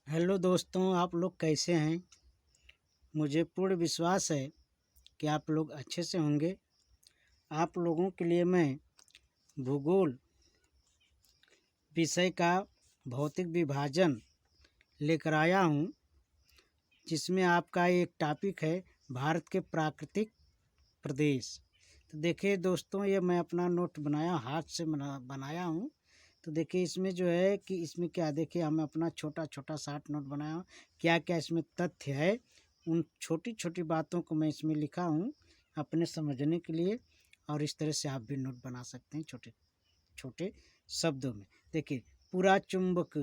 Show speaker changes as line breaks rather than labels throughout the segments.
Hello दोस्तों, आप लोग कैसे हैं। मुझे पूर्ण विश्वास है कि आप लोग अच्छे से होंगे। आप लोगों के लिए मैं भूगोल विषय का भौतिक विभाजन लेकर आया हूं, जिसमें आपका एक टॉपिक है भारत के प्राकृतिक प्रदेश। तो देखिए दोस्तों, ये मैं अपना नोट बनाया, हाथ से बनाया हूँ। तो देखिए इसमें जो है कि इसमें क्या, देखिए हम अपना छोटा छोटा शार्ट नोट बनाया हूँ। क्या क्या इसमें तथ्य है, उन छोटी छोटी बातों को मैं इसमें लिखा हूँ अपने समझने के लिए। और इस तरह से आप भी नोट बना सकते हैं छोटे छोटे शब्दों में। देखिए, पूरा चुंबक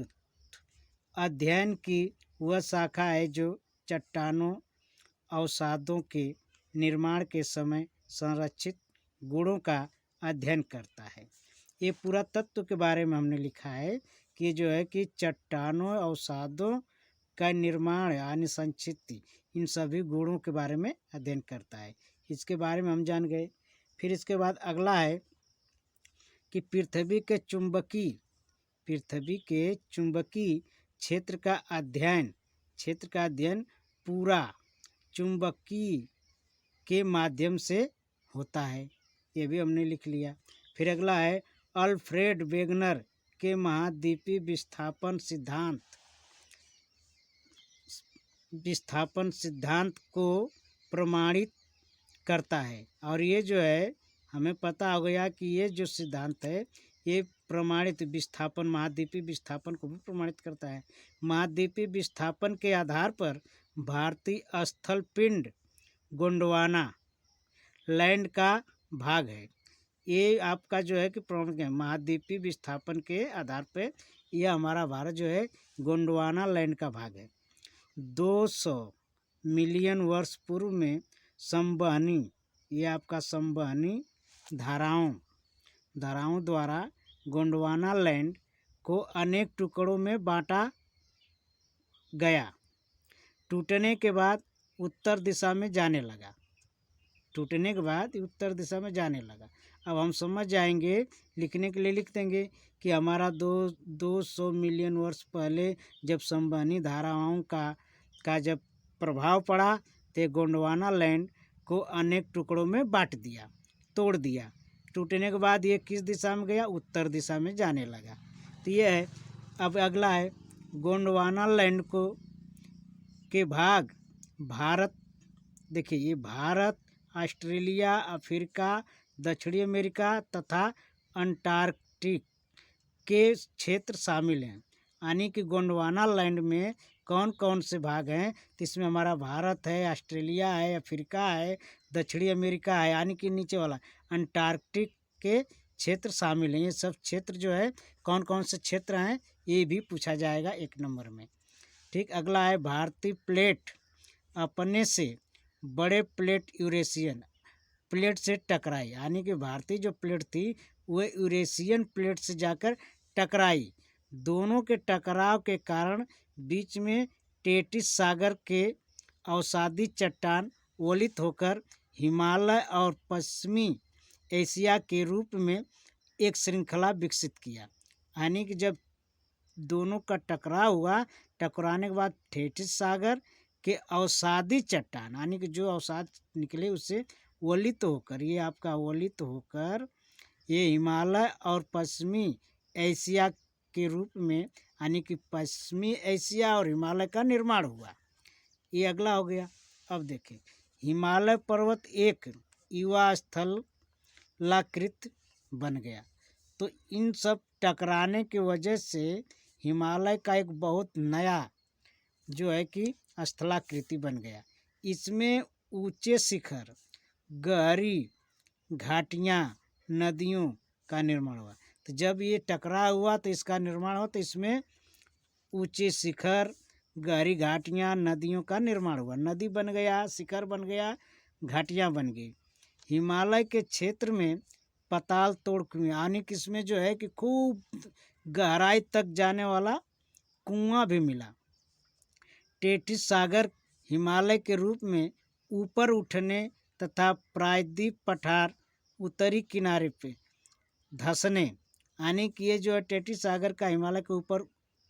अध्ययन की वह शाखा है जो चट्टानों अवसादों के निर्माण के समय संरक्षित गुणों का अध्ययन करता है। ये पूरा तत्व के बारे में हमने लिखा है कि जो है कि चट्टानों अवसादों का निर्माण यानी संचित इन सभी गुणों के बारे में अध्ययन करता है। इसके बारे में हम जान गए। फिर इसके बाद अगला है कि पृथ्वी के चुंबकीय क्षेत्र का अध्ययन पूरा चुंबकीय के माध्यम से होता है। ये भी हमने लिख लिया। फिर अगला है अल्फ्रेड वेगनर के महाद्वीपीय विस्थापन सिद्धांत को प्रमाणित करता है। और ये जो है हमें पता हो गया कि ये जो सिद्धांत है ये प्रमाणित महाद्वीपीय विस्थापन को भी प्रमाणित करता है। महाद्वीपीय विस्थापन के आधार पर भारतीय स्थल पिंड गोंडवाना लैंड का भाग है। ये आपका जो है कि प्रमुख है, महाद्वीपीय विस्थापन के आधार पर यह हमारा भारत जो है गोंडवाना लैंड का भाग है। 200 मिलियन वर्ष पूर्व में संवहनी, ये आपका संवहनी धाराओं द्वारा गोंडवाना लैंड को अनेक टुकड़ों में बांटा गया। टूटने के बाद उत्तर दिशा में जाने लगा। अब हम समझ जाएंगे, लिखने के लिए लिख देंगे कि हमारा 200 मिलियन वर्ष पहले जब संवहनी धाराओं का जब प्रभाव पड़ा तो गोंडवाना लैंड को अनेक टुकड़ों में बांट दिया, तोड़ दिया। टूटने के बाद ये किस दिशा में गया, उत्तर दिशा में जाने लगा। तो ये है। अब अगला है गोंडवाना लैंड के भाग भारत। देखिए, ये भारत, ऑस्ट्रेलिया, अफ्रीका, दक्षिणी अमेरिका तथा अंटार्कटिक के क्षेत्र शामिल हैं। यानी कि गोंडवाना लैंड में कौन कौन से भाग हैं, तो इसमें हमारा भारत है, ऑस्ट्रेलिया है, अफ्रीका है, दक्षिणी अमेरिका है, यानी कि नीचे वाला अंटार्कटिक के क्षेत्र शामिल हैं। ये सब क्षेत्र जो है कौन कौन से क्षेत्र हैं ये भी पूछा जाएगा 1 नंबर में। ठीक। अगला है भारतीय प्लेट अपने से बड़े प्लेट यूरेशियन प्लेट से टकराई। यानी कि भारतीय जो प्लेट थी वह यूरेशियन प्लेट से जाकर टकराई। दोनों के टकराव के कारण बीच में टेटिस सागर के अवसादी चट्टान वलित होकर हिमालय और पश्चिमी एशिया के रूप में एक श्रृंखला विकसित किया। यानी कि जब दोनों का टकराव हुआ, टकराने के बाद टेटिस सागर के अवसादी चट्टान यानी कि जो अवसाद निकले उससे वलित होकर, ये आपका वलित होकर ये हिमालय और पश्चिमी एशिया के रूप में, यानी कि पश्चिमी एशिया और हिमालय का निर्माण हुआ। ये अगला हो गया। अब देखें, हिमालय पर्वत एक युवा स्थलाकृत बन गया। तो इन सब टकराने की वजह से हिमालय का एक बहुत नया जो है कि स्थलाकृति बन गया। इसमें ऊंचे शिखर, गहरी घाटियाँ, नदियों का निर्माण हुआ। तो जब ये टकराव हुआ तो इसका निर्माण हुआ, तो इसमें ऊंचे शिखर, गहरी घाटियाँ, नदियों का निर्माण हुआ। नदी बन गया, शिखर बन गया, घाटियाँ बन गई। हिमालय के क्षेत्र में पताल तोड़ कुएं, यानी कि इसमें जो है कि खूब गहराई तक जाने वाला कुआं भी मिला। टेटिस सागर हिमालय के रूप में ऊपर उठने तथा प्रायद्वीप पठार उत्तरी किनारे पे धंसने, यानी कि ये जो है टेटिस सागर का हिमालय के ऊपर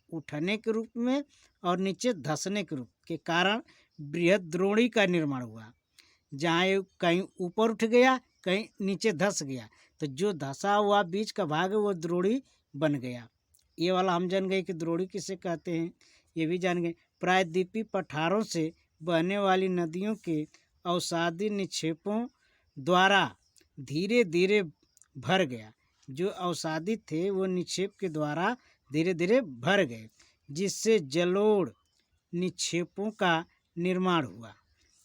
उठने के रूप में और नीचे धंसने के रूप के कारण बृहद द्रोणी का निर्माण हुआ। जहाँ ये कहीं ऊपर उठ गया, कहीं नीचे धंस गया, तो जो धंसा हुआ बीच का भाग है वो द्रोणी बन गया। ये वाला हम जान गए कि द्रोणी किसे कहते हैं, ये भी जान गए। प्रायद्वीपीय पठारों से बहने वाली नदियों के अवसादी निक्षेपों द्वारा धीरे धीरे भर गया। जो अवसादी थे वो निक्षेप के द्वारा धीरे धीरे भर गए, जिससे जलोढ़ निक्षेपों का निर्माण हुआ।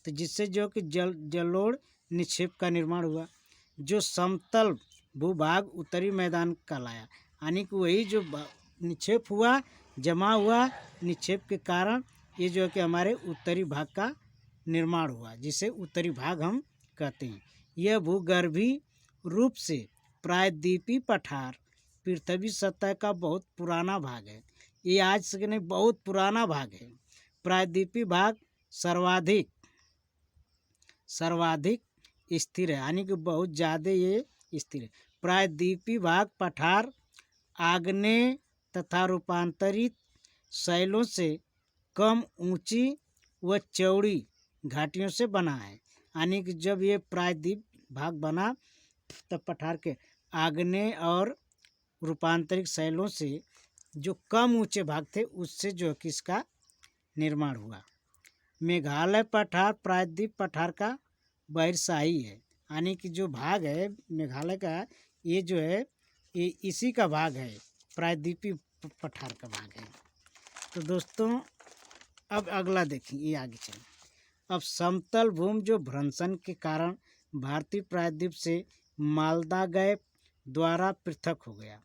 तो जिससे जो कि जलोढ़ निक्षेप का निर्माण हुआ, जो समतल भूभाग उत्तरी मैदान कहलाया। यानी कि वही जो निक्षेप हुआ, जमा हुआ निक्षेप के कारण ये जो है कि हमारे उत्तरी भाग का निर्माण हुआ, जिसे उत्तरी भाग हम कहते हैं। यह भूगर्भीय रूप से प्रायद्वीपीय पठार पृथ्वी सतह का बहुत पुराना भाग है। ये आज से नहीं, बहुत पुराना भाग है। प्रायद्वीपीय भाग सर्वाधिक स्थिर है, यानी कि बहुत ज़्यादा ये स्थिर है। प्रायद्वीपीय भाग पठार आग्नेय तथा रूपांतरित शैलों से कम ऊंची व चौड़ी घाटियों से बना है। यानी कि जब ये प्रायद्वीप भाग बना तब पठार के आग्नेय और रूपांतरित शैलों से जो कम ऊंचे भाग थे उससे जो किसका निर्माण हुआ। मेघालय पठार प्रायद्वीप पठार का बहिर्शाही है, यानी कि जो भाग है मेघालय का, ये जो है ये इसी का भाग है, प्रायद्वीपीय पठार का भाग है। तो दोस्तों अब अगला देखिए, ये आगे चलें। अब समतल भूमि जो भ्रंशन के कारण भारतीय प्रायद्वीप से मालदा गैप द्वारा पृथक हो गया।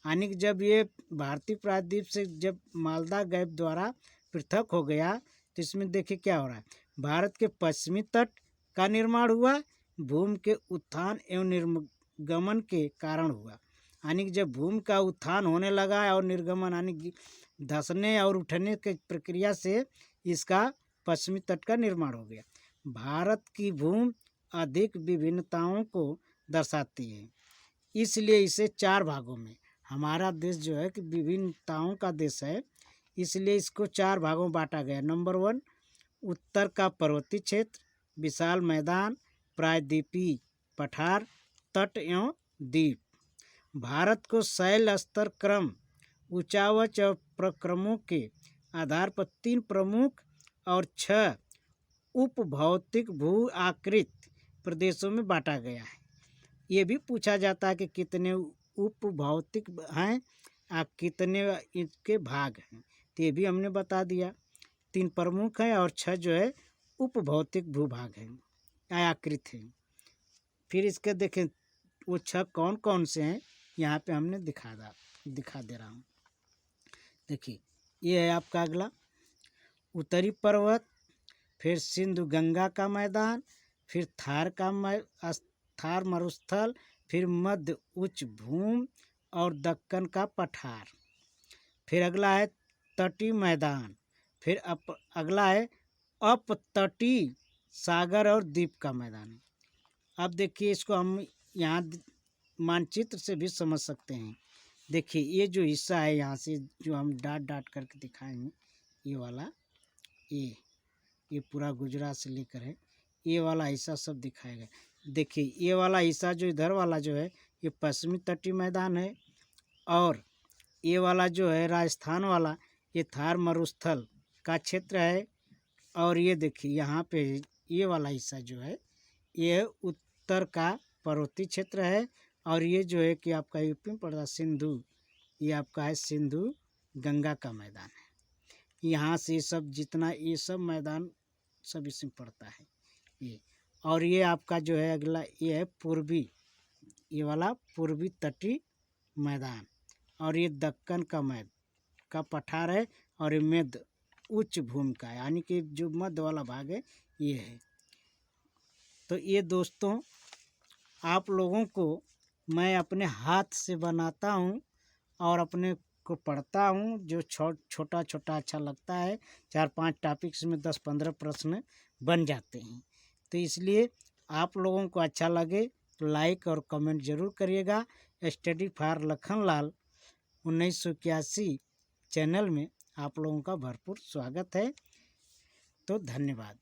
यानी कि जब ये भारतीय प्रायद्वीप से जब मालदा गैप द्वारा पृथक हो गया तो इसमें देखिए क्या हो रहा है। भारत के पश्चिमी तट का निर्माण हुआ, भूमि के उत्थान एवं निर्गमन के कारण हुआ। यानी कि जब भूमि का उत्थान होने लगा और निर्गमन यानी कि धंसने और उठने की प्रक्रिया से इसका पश्चिमी तट का निर्माण हो गया। भारत की भूमि अधिक विभिन्नताओं को दर्शाती है, इसलिए इसे 4 भागों में, हमारा देश जो है कि विभिन्नताओं का देश है, इसलिए इसको 4 भागों में बांटा गया। नंबर 1, उत्तर का पर्वतीय क्षेत्र, विशाल मैदान, प्रायद्वीपीय पठार, तट एवं द्वीप। भारत को शैल स्तर क्रम, ऊंचावच और प्रक्रमों के आधार पर 3 प्रमुख और 6 उपभौतिक भू आकृत प्रदेशों में बांटा गया है। ये भी पूछा जाता है कि कितने उपभौतिक हैं, कितने इसके भाग हैं, तो ये भी हमने बता दिया। 3 प्रमुख हैं और 6 जो है उपभौतिक भूभाग हैं, आकृत हैं। फिर इसके देखें वो 6 कौन कौन से हैं, यहाँ पे हमने दिखा दे रहा हूँ। देखिए ये है आपका अगला उत्तरी पर्वत, फिर सिंधु गंगा का मैदान, फिर थार मरुस्थल, फिर मध्य उच्च भूमि और दक्कन का पठार। फिर अगला है तटीय मैदान, फिर अगला है अपतटीय सागर और द्वीप का मैदान। अब देखिए इसको हम यहाँ मानचित्र से भी समझ सकते हैं। देखिए ये जो हिस्सा है यहाँ से जो हम डाट करके दिखाएंगे, ये वाला ये पूरा गुजरात से लेकर है, ये वाला हिस्सा सब दिखाएगा। देखिए ये वाला हिस्सा जो इधर वाला जो है ये पश्चिमी तटीय मैदान है, और ये वाला जो है राजस्थान वाला ये थार मरुस्थल का क्षेत्र है। और ये देखिए यहाँ पे ये वाला हिस्सा जो है ये उत्तर का पर्वतीय क्षेत्र है, और ये जो है कि आपका यूपी में पड़ता सिंधु, ये आपका है सिंधु गंगा का मैदान है। यहाँ से सब जितना ये सब मैदान सब इसमें पड़ता है ये। और ये आपका जो है अगला ये है पूर्वी, ये वाला पूर्वी तटीय मैदान, और ये दक्कन का पठार है, और ये मध्य उच्च भूमि का है, यानी कि जो मध्य वाला भाग है ये है। तो ये दोस्तों आप लोगों को मैं अपने हाथ से बनाता हूँ और अपने को पढ़ता हूँ, जो छोटा छोटा अच्छा लगता है। 4-5 टॉपिक्स में 10-15 प्रश्न बन जाते हैं, तो इसलिए आप लोगों को अच्छा लगे तो लाइक और कमेंट ज़रूर करिएगा। स्टडी फॉर लखनलाल 1981 चैनल में आप लोगों का भरपूर स्वागत है। तो धन्यवाद।